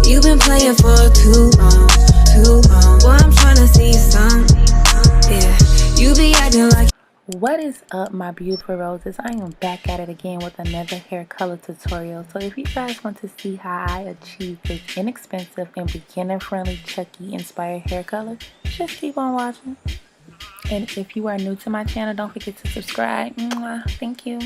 You've been playing for too long, too long. Boy, I'm trying to see some. Yeah, you be acting like. What is up, my beautiful roses? I am back at it again with another hair color tutorial. So if you guys want to see how I achieve this inexpensive and beginner friendly Chucky inspired hair color, just keep on watching. And if you are new to my channel, don't forget to subscribe. Mwah. Thank you.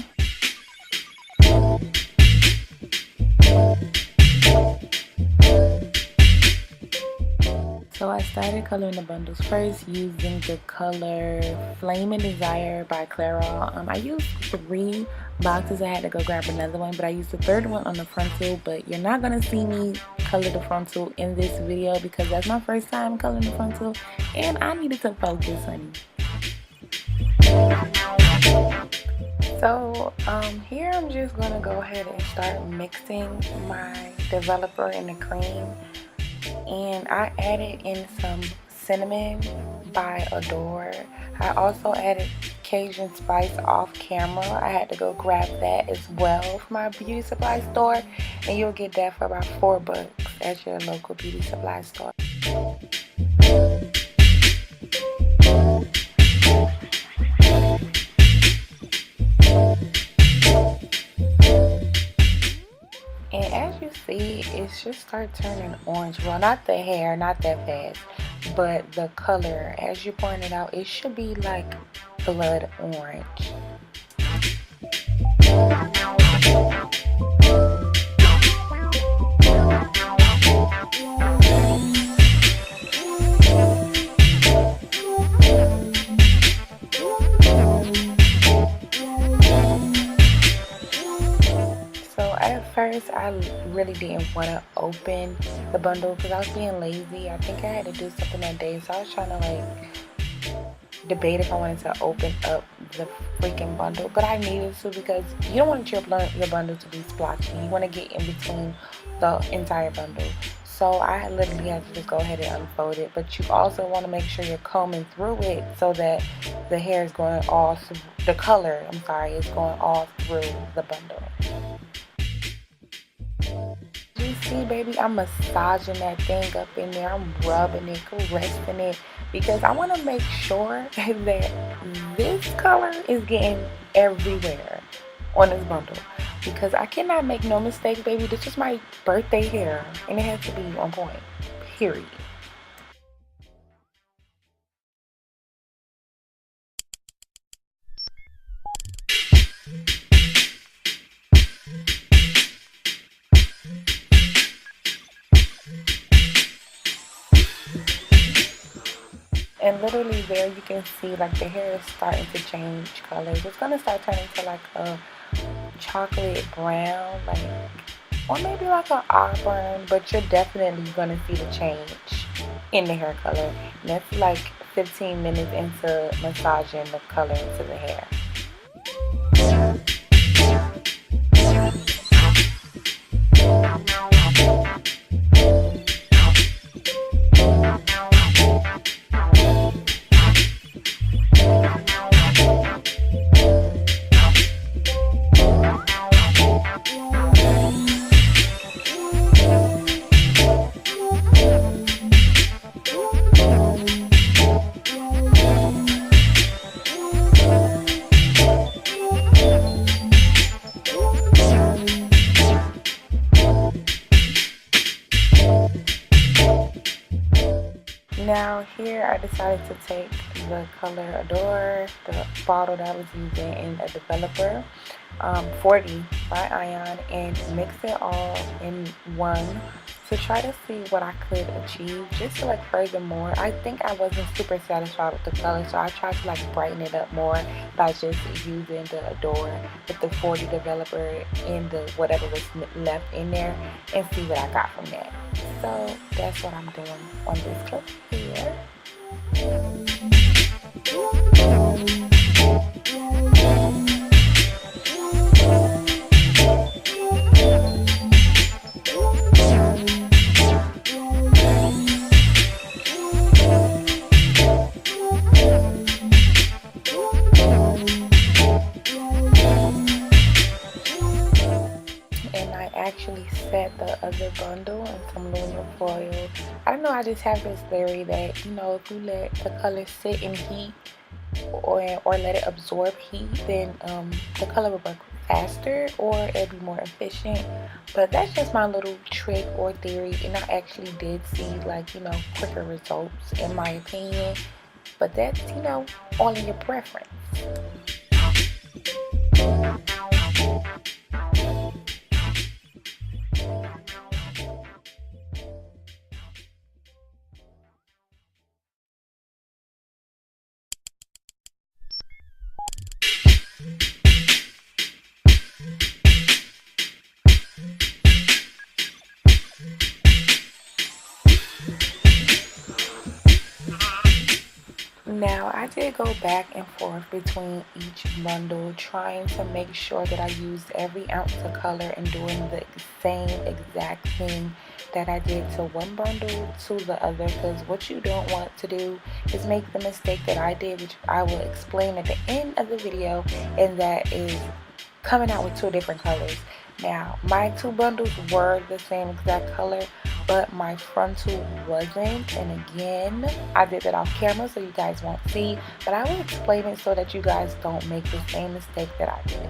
So I started coloring the bundles first using the color Flame and Desire by Clairol. I used 3 boxes. I had to go grab another one, but I used the 3rd one on the frontal. But you're not going to see me color the frontal in this video because that's my first time coloring the frontal and I needed to focus, honey. So here I'm just going to go ahead and start mixing my developer in the cream. And I added in some cinnamon by Adore. I also added Cajun Spice off camera. I had to go grab that as well from my beauty supply store, and you'll get that for about $4 at your local beauty supply store. And as you see, it should start turning orange. Well, not the hair, not that fast, but the color, as you're pouring it out, it should be like blood orange. At first, I really didn't want to open the bundle because I was being lazy. I think I had to do something that day, so I was trying to like debate if I wanted to open up the freaking bundle, but I needed to because you don't want your bundle to be splotchy. You want to get in between the entire bundle. So I literally had to just go ahead and unfold it, but you also want to make sure you're combing through it so that the hair is going all through, the color, I'm sorry, is going all through the bundle. You see, baby, I'm massaging that thing up in there. I'm rubbing it, caressing it, because I want to make sure that this color is getting everywhere on this bundle, because I cannot make no mistake, baby. This is my birthday hair and it has to be on point, period. And literally there you can see like the hair is starting to change colors. It's going to start turning to like a chocolate brown, like, or maybe like an auburn, but you're definitely going to see the change in the hair color. And that's like 15 minutes into massaging the color into the hair. Now here I decided to take the color Adore, the bottle that I was using in a developer, 40 by Ion, and mix it all in one to try to see what I could achieve, just to like furthermore. I think I wasn't super satisfied with the color, so I tried to like brighten it up more by just using the Adore with the 40 developer in the whatever was left in there and see what I got from that. So that's what I'm doing on this clip here. And I actually set the other bundle and some aluminum foil. I don't know, I just have this theory that, you know, if you let the color sit in heat or let it absorb heat, then the color will work faster or it'll be more efficient. But that's just my little trick or theory, and I actually did see, like, you know, quicker results in my opinion. But that's, you know, all in your preference. Now, I did go back and forth between each bundle, trying to make sure that I used every ounce of color and doing the same exact thing that I did to one bundle to the other, because what you don't want to do is make the mistake that I did, which I will explain at the end of the video, and that is coming out with two different colors. Now, my two bundles were the same exact color, but my frontal wasn't. And again, I did that off camera so you guys won't see, but I will explain it so that you guys don't make the same mistake that I did.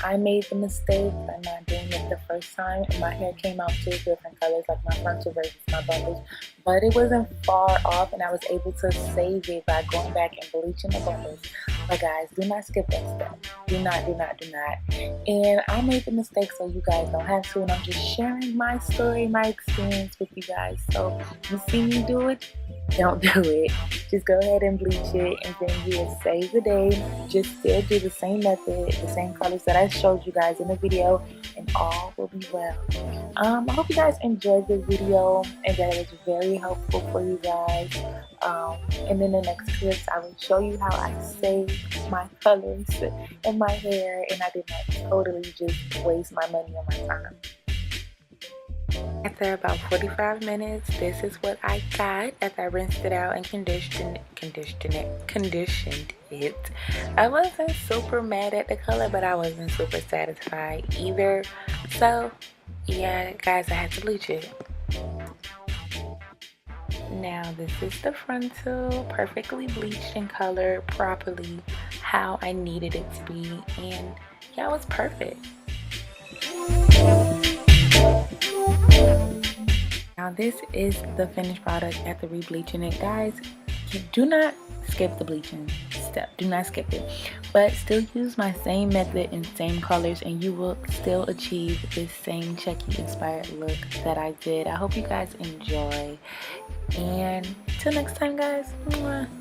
I made the mistake by not doing it the first time, and my hair came out two different colors, like my frontal versus my bundles, but it wasn't far off, and I was able to save it by going back and bleaching the bundles. But guys, do not skip that step. Do not. And I made the mistake so you guys don't have to, and I'm just sharing my story, my experience with you guys. So you see me do it, don't do it. Just go ahead and bleach it, and then you will save the day. Just still do the same method, the same colors that I showed you guys in the video, and all will be well. I hope you guys enjoyed the video and that it was very helpful for you guys. And in the next clips, I will show you how I saved my colors in my hair, and I did not totally just waste my money and my time. After about 45 minutes, this is what I got after I rinsed it out and conditioned it. I wasn't super mad at the color, but I wasn't super satisfied either. So yeah, guys, I had to bleach it. Now this is the frontal, perfectly bleached and colored properly how I needed it to be, and yeah, it was perfect. this is the finished product after re-bleaching it. Guys, you do not skip the bleaching step. Do not skip it. But still use my same method and same colors and you will still achieve this same Chucky inspired look that I did. I hope you guys enjoy. And till next time, guys. Mwah.